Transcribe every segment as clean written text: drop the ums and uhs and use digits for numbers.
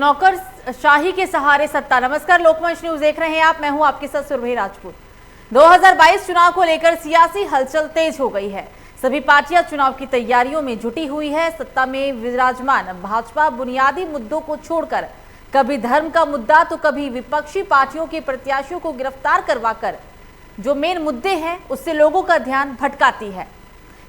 नौकरशाही के सहारे सत्ता। नमस्कार, लोकमंच न्यूज देख रहे हैं आप, मैं हूं आपके साथ सुरभि राजपूत। 2022 चुनाव को लेकर सियासी हलचल तेज हो गई है। सभी पार्टियां चुनाव की तैयारियों में जुटी हुई है। सत्ता में विराजमान भाजपा बुनियादी मुद्दों को छोड़कर कभी धर्म का मुद्दा तो कभी विपक्षी पार्टियों के प्रत्याशियों को गिरफ्तार करवाकर जो मेन मुद्दे हैं उससे लोगों का ध्यान भटकाती है।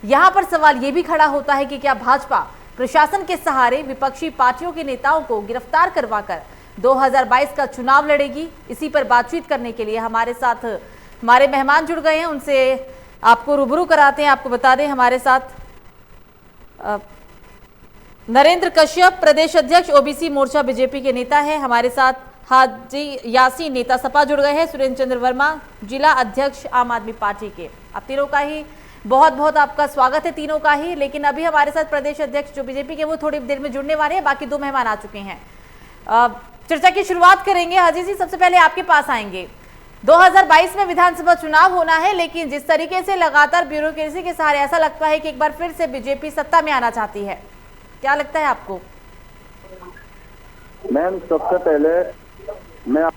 यहां पर सवाल यह भी खड़ा होता है कि क्या भाजपा प्रशासन के सहारे विपक्षी पार्टियों के नेताओं को गिरफ्तार करवाकर 2022 का चुनाव लड़ेगी। इसी पर बातचीत करने के लिए हमारे साथ हमारे मेहमान जुड़ गए हैं, उनसे आपको रूबरू कराते हैं। आपको बता दें हमारे साथ नरेंद्र कश्यप, प्रदेश अध्यक्ष ओबीसी मोर्चा बीजेपी के नेता है। हमारे साथ हाजी यासीन, नेता सपा जुड़ गए हैं। सुरेंद्र चंद्र वर्मा, जिला अध्यक्ष आम आदमी पार्टी के। आप तीनों का ही बहुत बहुत आपका स्वागत है, तीनों का ही। लेकिन अभी हमारे साथ प्रदेश अध्यक्ष जो बीजेपी के, वो थोड़ी देर में जुड़ने वाले हैं। बाकी दो मेहमान आ चुके हैं। चर्चा की शुरुआत करेंगे। हाजी जी, सबसे पहले आपके पास आएंगे। 2022 में विधानसभा चुनाव होना है, लेकिन जिस तरीके से लगातार ब्यूरोक्रेसी के सहारे ऐसा लगता है कि एक बार फिर से बीजेपी सत्ता में आना चाहती है, क्या लगता है आपको? मैम, सबसे पहले मैं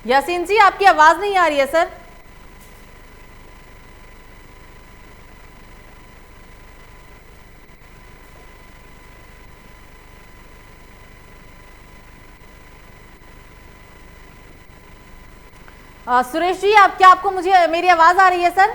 यासीन जी, आपकी आवाज नहीं आ रही है सर। सुरेश जी, क्या आपको मुझे मेरी आवाज आ रही है सर?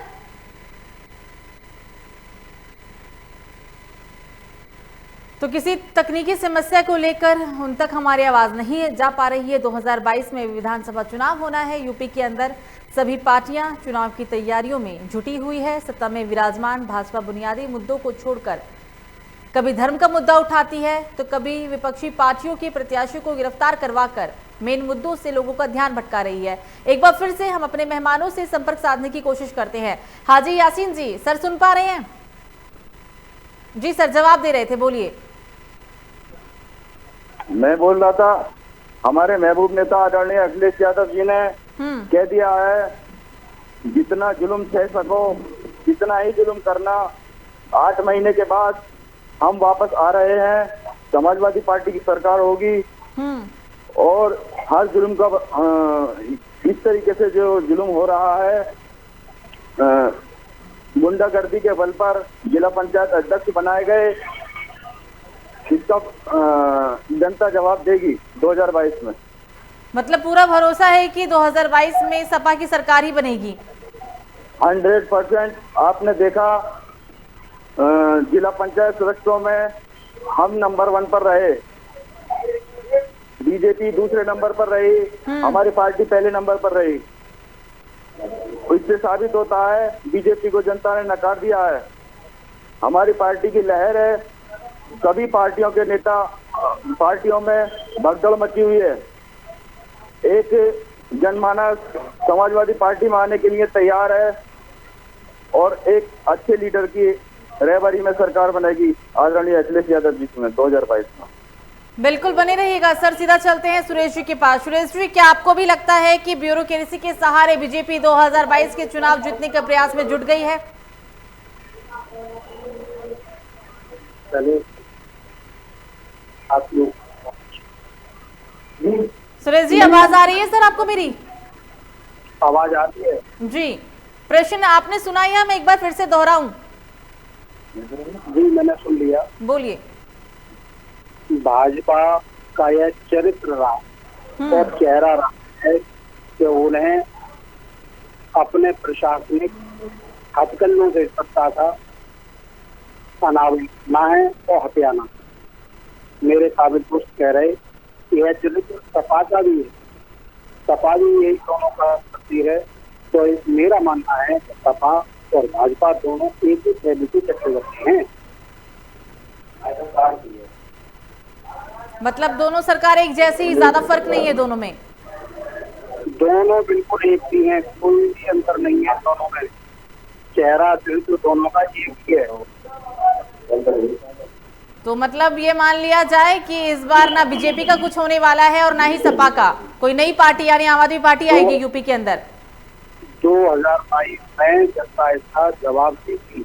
तो किसी तकनीकी समस्या को लेकर उन तक हमारी आवाज नहीं जा पा रही है। 2022 में विधानसभा चुनाव होना है। यूपी के अंदर सभी पार्टियां चुनाव की तैयारियों में जुटी हुई है। सत्ता में विराजमान भाजपा बुनियादी मुद्दों को छोड़कर कभी धर्म का मुद्दा उठाती है तो कभी विपक्षी पार्टियों के प्रत्याशियों को गिरफ्तार करवाकर मेन मुद्दों से लोगों का ध्यान भटका रही है। एक बार फिर से हम अपने मेहमानों से संपर्क साधने की कोशिश करते हैं। हाजी यासीन जी, सर सुन पा रहे हैं? जी सर, जवाब दे रहे थे, बोलिए। मैं बोल रहा था, हमारे महबूब नेता आदरणीय अखिलेश यादव जी ने कह दिया है, जितना जुल्म सह सको जितना ही जुल्म करना। 8 महीने के बाद हम वापस आ रहे हैं। समाजवादी पार्टी की सरकार होगी और हर जुल्म का इस तरीके से जो जुल्म हो रहा है, गुंडागर्दी के बल पर जिला पंचायत अध्यक्ष बनाए गए, इसका जनता जवाब देगी 2022 में। मतलब पूरा भरोसा है कि 2022 में सपा की सरकार ही बनेगी? 100%। आपने देखा, जिला पंचायत सदस्यों में हम नंबर 1 पर रहे, बीजेपी दूसरे नंबर पर रही, हमारी पार्टी पहले नंबर पर रही। इससे साबित होता है बीजेपी को जनता ने नकार दिया है। हमारी पार्टी की लहर है। सभी पार्टियों के नेता, पार्टियों में भगदड़ मची हुई है। एक जनमानस समाजवादी पार्टी में आने के लिए तैयार है और एक अच्छे लीडर की रहबरी में सरकार बनेगी आदरणीय अखिलेश यादव जी में 2022 में। बिल्कुल, बने रहिएगा सर। सीधा चलते हैं सुरेश जी के पास। सुरेश जी, क्या आपको भी लगता है कि ब्यूरोक्रेसी के सहारे बीजेपी 2022 के चुनाव जीतने के प्रयास में जुट गई है? सुरेश जी, आवाज आ रही है सर आपको मेरी? आवाज आती है जी। प्रश्न आपने सुना या मैं एक बार फिर से दोहराऊं? जी, मैंने सुन लिया। बोलिए। भाजपा का यह चरित्र रहा और चेहरा रहा है कि उन्हें अपने प्रशासनिक हथकंडों से सत्ता का अनावरण है और हथियाना। मेरे काबिल दोस्त कह रहे कि यह चरित्र सपा का भी है, सपा भी यही दोनों का तस्वीर है। तो मेरा मानना है कि सपा और भाजपा दोनों एक ही थैली के चक्रवर्ती हैं। मतलब दोनों सरकार एक जैसी, ज्यादा फर्क नहीं है दोनों में? दोनों बिल्कुल एक ही हैं, कोई भी अंतर नहीं है दोनों में। चेहरा चरित्र दोनों का एक ही है। तो मतलब ये मान लिया जाए कि इस बार ना बीजेपी का कुछ होने वाला है और ना ही सपा का। कोई नई पार्टी यानी आम आदमी पार्टी आएगी यूपी के अंदर? 2022 में जनता इसका जवाब देगी।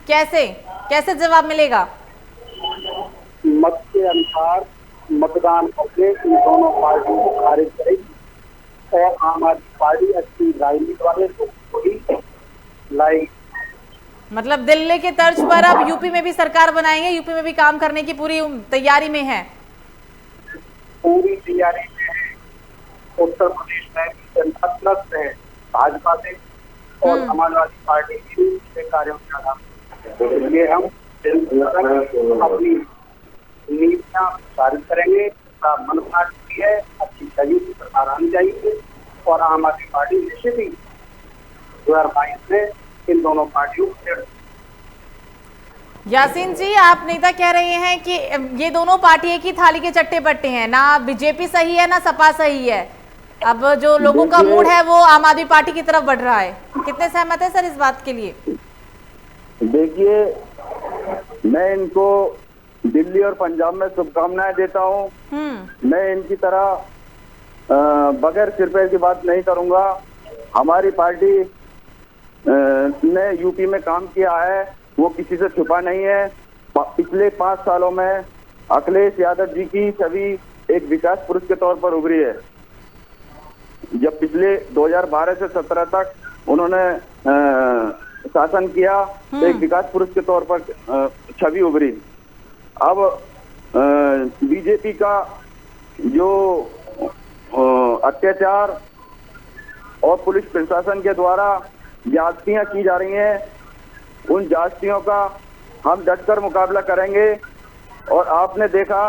कैसे कैसे जवाब मिलेगा? मत के अनुसार मतदान करके इन दोनों पार्टियों को खारिज करेगी और आम आदमी पार्टी अच्छी राजनीति वाले लोगों को ही लाएगी। मतलब दिल्ली के तर्ज पर अब यूपी में भी सरकार बनाएंगे, यूपी में भी काम करने की पूरी तैयारी में है। पूरी तैयारी में है। उत्तर प्रदेश में भी जनता त्रस्त है भाजपा से और समाजवादी पार्टी के कार्यों के आधार इसलिए हम अपनी नीतियां पारित करेंगे। मन भी है, अच्छी छवि की सरकार आनी चाहिए और आम आदमी पार्टी निश्चित ही 2022 में इन दोनों पार्टियों को। यासीन जी, आप नेता कह रहे हैं कि ये दोनों पार्टी एक ही थाली के चट्टे बट्टे हैं, ना बीजेपी सही है ना सपा सही है। अब जो लोगों का मूड है वो आम आदमी पार्टी की तरफ बढ़ रहा है। कितने सहमत है सर इस बात के लिए? देखिए, मैं इनको दिल्ली और पंजाब में शुभकामनाएं देता हूं। मैं इनकी तरह बगैर सिर पैर की बात नहीं करूंगा। हमारी पार्टी ने यूपी में काम किया है, वो किसी से छुपा नहीं है। पिछले 5 सालों में अखिलेश यादव जी की छवि एक विकास पुरुष के तौर पर उभरी है। जब पिछले 2012 से 17 तक उन्होंने शासन किया तो एक विकास पुरुष के तौर पर छवि उभरी। अब बीजेपी का जो अत्याचार और पुलिस प्रशासन के द्वारा ज्यादतियां की जा रही हैं, उन ज्यादतियों का हम डटकर मुकाबला करेंगे। और आपने देखा,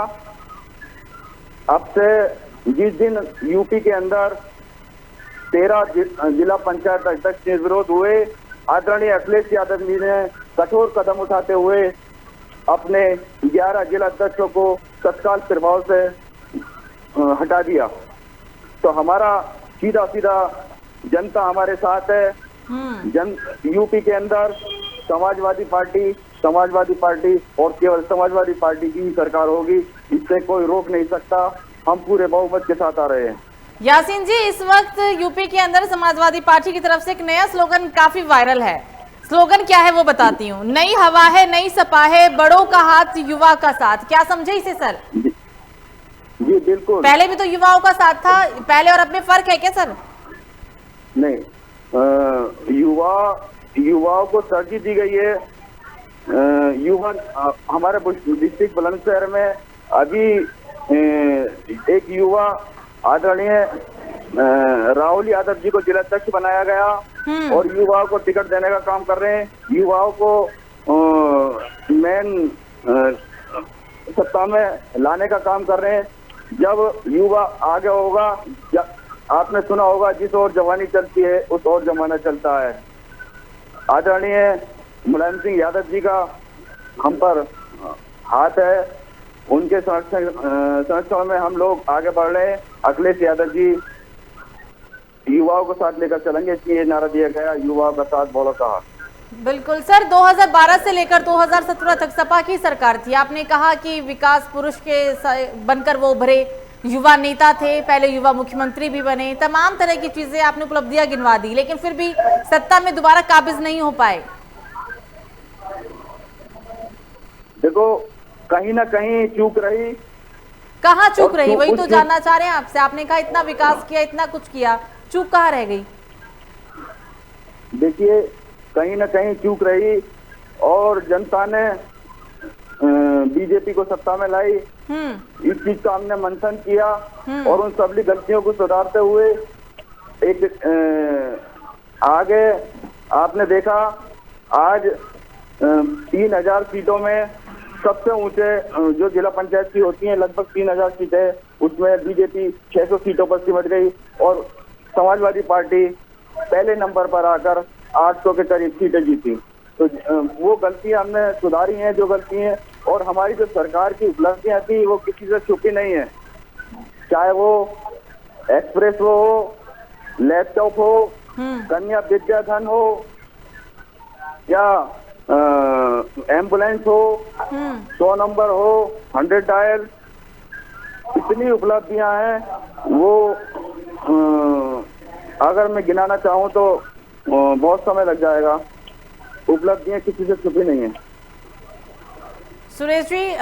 अब से जिस दिन यूपी के अंदर 13 जिला पंचायत अध्यक्ष निर्विरोध हुए, आदरणीय अखिलेश यादव जी ने कठोर कदम उठाते हुए अपने 11 जिला अध्यक्षों को तत्काल प्रभाव से हटा दिया। तो हमारा सीधा सीधा जनता हमारे साथ है। यूपी के अंदर समाजवादी पार्टी और केवल समाजवादी पार्टी की ही सरकार होगी, इससे कोई रोक नहीं सकता। हम पूरे बहुमत के साथ आ रहे हैं। यासीन जी, इस वक्त यूपी के अंदर समाजवादी पार्टी की तरफ से एक नया स्लोगन काफी वायरल है। स्लोगन क्या है वो बताती हूँ। नई हवा है, नई सपा है, बड़ों का हाथ युवा का साथ। क्या समझे इसे सर? जी बिल्कुल। पहले भी तो युवाओं का साथ था, पहले और अब में फर्क है क्या सर? नहीं, युवाओं को तरजीह दी गई है। युवा हमारे डिस्ट्रिक्ट बुलंदशहर में अभी एक युवा आदरणीय राहुल यादव जी को जिलाध्यक्ष बनाया गया और युवाओं को टिकट देने का काम कर रहे हैं। युवाओं को मेन सत्ता में लाने का काम कर रहे हैं। जब युवा आगे होगा, आपने सुना होगा, जिस ओर जवानी चलती है उस ओर जमाना चलता है। आदरणीय मुलायम सिंह यादव जी का हम पर हाथ है, उनके संरक्षण में हम लोग आगे बढ़ रहे हैं। अखिलेश यादव जी युवाओं को साथ लेकर चलेंगे, इसलिए नारा दिया गया, युवाओं का साथ बड़ों का हाथ। बिल्कुल सर, 2012 से लेकर 2017 तक सपा की सरकार थी। आपने कहा कि विकास पुरुष के बनकर वो उभरे, युवा नेता थे, पहले युवा मुख्यमंत्री भी बने, तमाम तरह की चीजें आपने उपलब्धियां गिनवा दी, लेकिन फिर भी सत्ता में दोबारा काबिज नहीं हो पाए। देखो, कहीं ना कहीं चूक रही। कहाँ चूक रही, वही तो जानना चाह रहे हैं आपसे। आपने कहा इतना विकास किया, इतना कुछ किया, चूक कहाँ रह गई? देखिए, कहीं ना कहीं चूक रही और जनता ने बीजेपी को सत्ता में लाई। इस चीज का हमने मंथन किया और उन सभी गलतियों को सुधारते हुए एक आगे आपने देखा, आज 3000 सीटों में सबसे ऊंचे जो जिला पंचायत की होती हैं, लगभग 3000 सीटें, उसमें बीजेपी 600 सीटों पर सिमट गई और समाजवादी पार्टी पहले नंबर पर आकर 800 के करीब सीटें जीती। तो वो गलतियां हमने सुधारी हैं, जो गलती हैं। और हमारी जो सरकार की उपलब्धियां थी वो किसी से छुपी नहीं है, चाहे वो एक्सप्रेस हो, लैपटॉप हो, कन्या विद्याधन हो या एम्बुलेंस हो, 100 नंबर हो, 100 डायल, इतनी उपलब्धियां हैं। वो अगर मैं गिनाना चाहूँ तो बहुत समय लग जाएगा। उपलब्धियां किसी से छुपी नहीं है। सुरेश जी,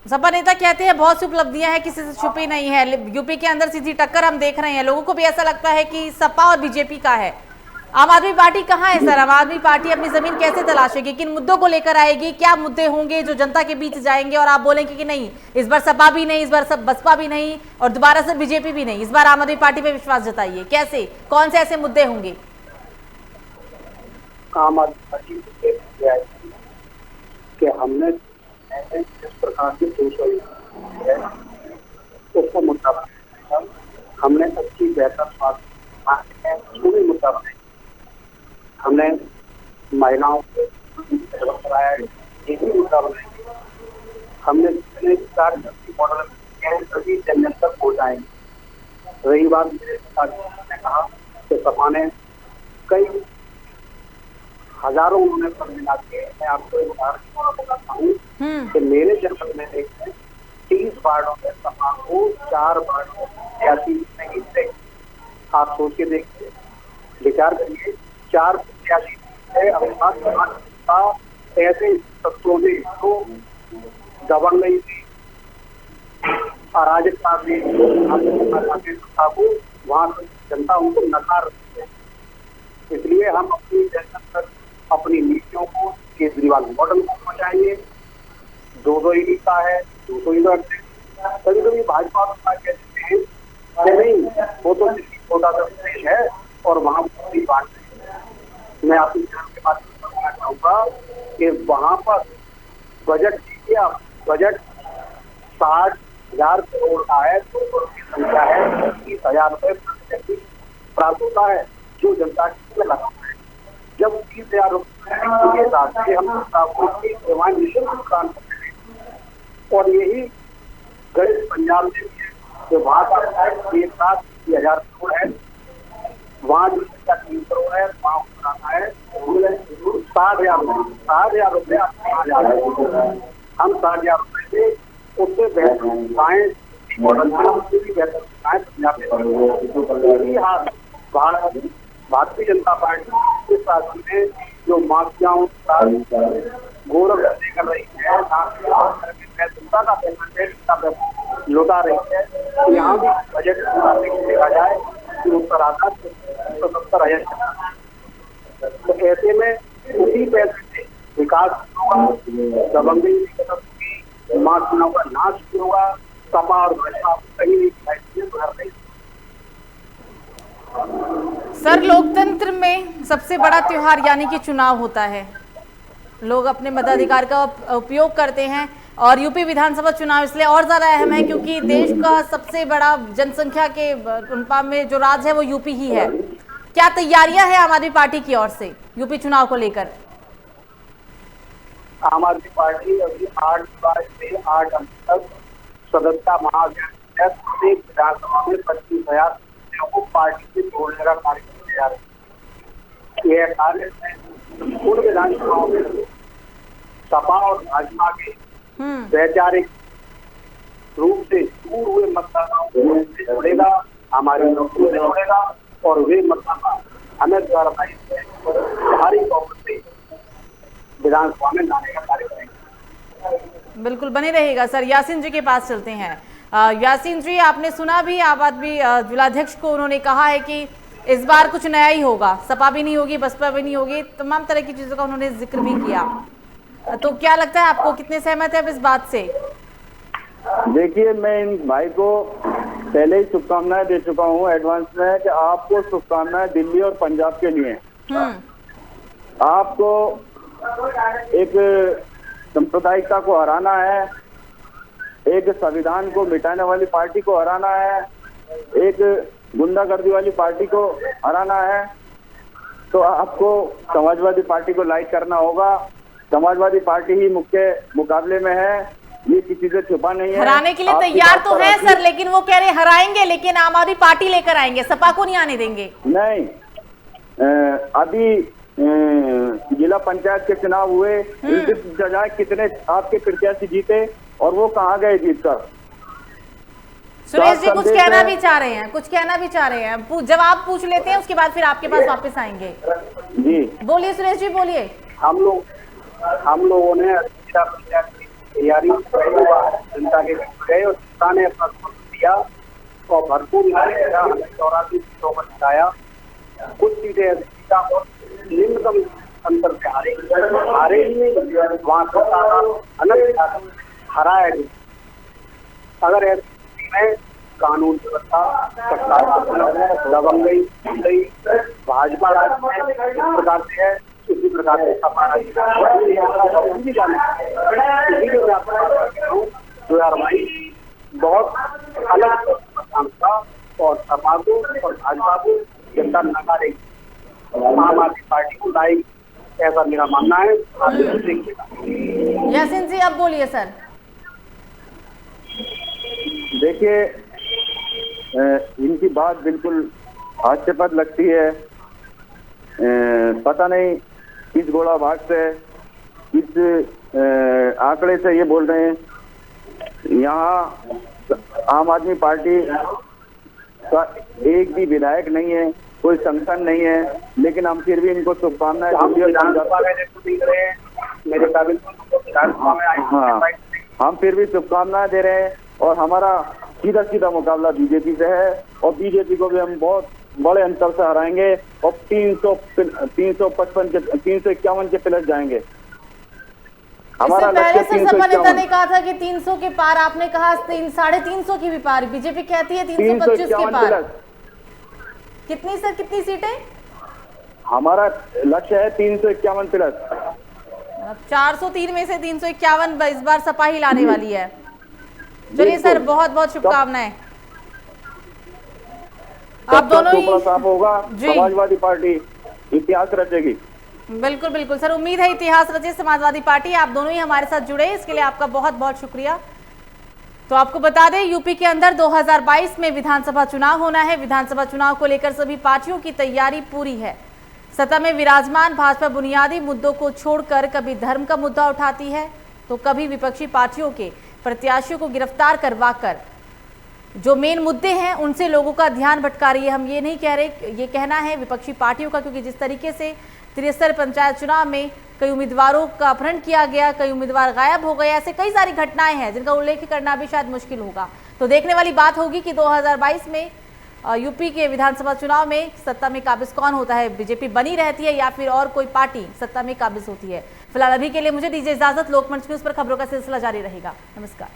सपा नेता कहते हैं बहुत सी उपलब्धियां हैं, किसी से छुपी नहीं है। यूपी के अंदर सीधी टक्कर हम देख रहे हैं, लोगों को भी ऐसा लगता है कि सपा और बीजेपी का है। आम आदमी पार्टी कहाँ है सर? आम आदमी पार्टी अपनी जमीन कैसे तलाशेगी? किन मुद्दों को लेकर आएगी? क्या मुद्दे होंगे जो जनता के बीच जाएंगे और आप बोलेंगे कि नहीं, इस बार सपा भी नहीं, इस बार सब बसपा भी नहीं और दोबारा से बीजेपी भी नहीं, इस बार आम आदमी पार्टी पे विश्वास जताइए। कैसे, कौन से ऐसे मुद्दे होंगे? आम आदमी पार्टी कि हमने जिस प्रकार की है उसको मुद्दा बनाया, हमने अच्छी बेहतर स्वास्थ्य उसको भी मुद्दा बनाया, हमने महिलाओं को कराया ये भी मुद्दा बनाएंगे, हमने जितने कार्यशक्ति मॉडल सभी जन तक पहुँचाएंगे। रही बात मेरे ने कहा कि सपा ने कई हजारों उन्होंने पर मिला के, मैं आपको एक उदाहरण बताता हूँ कि मेरे जनपद में देखते 30 वार्डों में सपा को 4 वार्डों प्रत्याशी नहीं थे। आप सोच के देखिए, विचार करिए, 4 प्रत्याशी ऐसे तत्वों ने तो दबंग नहीं थी, अराजकता थी, को वहाँ जनता उनको नकार रही है। इसलिए हम अपनी जनता तक अपनी नीतियों को केजरीवाल मॉडल को पहुंचाएंगे। 200 यूनिट है, 200 यूनिट कभी कभी भाजपा कहते हैं नहीं, वो तो छोटा सा प्रदेश है और वहाँ पूरी बात नहीं। मैं आपकी चैनल के बात करना चाहूँगा कि वहाँ पर बजट दीजिए आप, बजट 60,000 करोड़ का है, 200 की संख्या है, 30,000 रुपये प्रति प्राप्त होता है जो जनता की लगा है। जब 30,000 रुपये के साथ हम सेवाएं निःशुल्क भुगतान करते हैं और यही गरीब पंजाब में भी है, तो वहाँ का एक साथ 30,000 करोड़ है, वहाँ जो संख्या 3 करोड़ है, वहाँ बनाना है 60,000 रुपये हम 60,000 रुपये से उससे बेहतर सुविधाएं मॉडल भी बेहतर सुविधाएं भारतीय जनता पार्टी के शासन में जो माफियाओं का गौरव कर रही है, जनता का पैसा लौटा रही है, तो यहाँ भी बजट देखा जाए कि उत्तर आता 170,000। तो ऐसे में उसी पैसे से विकास होगा, दबंगई खत्म होगी, माफियाओं का नाश होगा, सपा और भाजपा कहीं नहीं दिखाई। सर, लोकतंत्र में सबसे बड़ा त्योहार यानी कि चुनाव होता है। लोग अपने मताधिकार का उपयोग करते हैं और यूपी विधानसभा चुनाव इसलिए और ज्यादा अहम है क्योंकि देश का सबसे बड़ा जनसंख्या के अनुपात में जो राज्य है वो यूपी ही है। क्या तैयारियां हैं आम आदमी पार्टी की ओर से यूपी चुनाव को लेकर? आम आदमी पार्टी अभी 8 जुलाई से 8 अंक तक सदस्यता महाअभियान प्रत्येक विधानसभा में 25,000 को पार्टी से जोड़ने का कार्यक्रम तैयार है। यह कार्य पूर्व विधानसभाओं में सपा और भाजपा के वैचारिक रूप से दूर हुए मतदाताओं से जोड़ेगा, हमारे लोगों से जोड़ेगा और वे मतदाता हमें द्वारा भारी बहुमत से विधानसभा में लाने का कार्य करेंगे। बिल्कुल बने रहेगा सर। यासीन जी के पास चलते हैं। यासीन जी, आपने सुना भी आम आदमी जिलाध्यक्ष को, उन्होंने कहा है कि इस बार कुछ नया ही होगा, सपा भी नहीं होगी, बसपा भी नहीं होगी, तमाम तरह की चीजों का उन्होंने जिक्र भी किया। तो क्या लगता है आपको, कितने सहमत है आप इस बात से? देखिए, मैं इन भाई को पहले ही शुभकामनाएं दे चुका हूं एडवांस में कि आपको शुभकामनाएं दिल्ली और पंजाब के लिए। आपको एक सांप्रदायिकता को हराना है, एक संविधान को मिटाने वाली पार्टी को हराना है, एक गुंडागर्दी वाली पार्टी को हराना है, तो आपको समाजवादी पार्टी को लाइक करना होगा। समाजवादी पार्टी ही मुख्य मुकाबले में है, ये किसी से छुपा नहीं है। हराने के लिए तैयार तो है सर, लेकिन वो कह रहे हराएंगे लेकिन आम आदमी पार्टी लेकर आएंगे, सपा को नहीं आने देंगे। नहीं, अभी जिला पंचायत के चुनाव हुए, कितने आपके प्रत्याशी जीते और वो कहाँ गए जीतकर? सुरेश जी कुछ संदेश कहना है। भी चाह रहे हैं, कुछ कहना भी चाह रहे हैं, जवाब पूछ लेते हैं, उसके बाद फिर आपके पास वापस आएंगे। जी बोलिए सुरेश जी, बोलिए। हम लोगों ने जिला पंचायत की तैयारी जनता के बीच गए और जनता ने अपना समर्थन दिया और भरपूर हमें 84 सीटों पर जिताया। कुछ सीटें ऐसी जीता और न्यूनतम अंतर से हारे ही नहीं, वहाँ अलग हराया नहीं। अगर ऐसी स्थिति में कानून व्यवस्था दबंगई भाजपा राज्य में इस प्रकार से है, इसी प्रकार से सपा राज्य 2022 बहुत अलग मतदान था और सपा को और भाजपा को जनता नकारेगी, आम आदमी पार्टी को लाएगी, ऐसा मेरा मानना है। आप देखिएगा। यासीन जी अब बोलिए सर। देखिए, इनकी बात बिल्कुल हास्यास्पद लगती है। पता नहीं किस घोड़ा भाग से, किस आंकड़े से ये बोल रहे हैं। यहाँ आम आदमी पार्टी का एक भी विधायक नहीं है, कोई संगठन नहीं है, लेकिन हम फिर भी इनको शुभकामनाएं मेरे काबिल हाँ, हम फिर भी शुभकामनाएं दे रहे हैं और हमारा सीधा सीधा मुकाबला बीजेपी से है और बीजेपी को भी हम बहुत बड़े अंतर से हराएंगे और 351 के प्लस जाएंगे। हमारा इससे पहले लक्ष्य सर सपा नेता 351 ने कहा था कि 300 के पार, आपने कहा 350 की भी पार, बीजेपी कहती है 325 के पार। प्लस। कितनी सर, कितनी सीटें? हमारा लक्ष्य है 351 प्लस। 403 में से 351 इस बार सपा ही लाने वाली है। चलिए सर, बहुत बहुत शुभकामनाएं। आप दोनों ही साफ होगा, जी। समाजवादी पार्टी इतिहास रचेगी। बिल्कुल बिल्कुल सर, उम्मीद है इतिहास रचे समाजवादी पार्टी। आप दोनों ही हमारे साथ जुड़े, इसके लिए आपका बहुत बहुत शुक्रिया। तो आपको बता दें, यूपी के अंदर 2022 में विधानसभा चुनाव होना है। विधानसभा चुनाव को लेकर सभी पार्टियों की तैयारी पूरी है। सत्ता में विराजमान भाजपा बुनियादी मुद्दों को छोड़कर कभी धर्म का मुद्दा उठाती है तो कभी विपक्षी पार्टियों के प्रत्याशियों को गिरफ्तार करवाकर जो मेन मुद्दे हैं उनसे लोगों का ध्यान भटका रही है। हम ये नहीं कह रहे, ये कहना है विपक्षी पार्टियों का, क्योंकि जिस तरीके से 73 पंचायत चुनाव में कई उम्मीदवारों का अपहरण किया गया, कई उम्मीदवार गायब हो गए, ऐसे कई सारी घटनाएं हैं जिनका उल्लेख करना भी शायद मुश्किल होगा। तो देखने वाली बात होगी कि 2022 में यूपी के विधानसभा चुनाव में सत्ता में काबिज कौन होता है, बीजेपी बनी रहती है या फिर और कोई पार्टी सत्ता में काबिज होती है। फिलहाल अभी के लिए मुझे दीजिए इजाजत। लोकमंच न्यूज पर खबरों का सिलसिला जारी रहेगा। नमस्कार।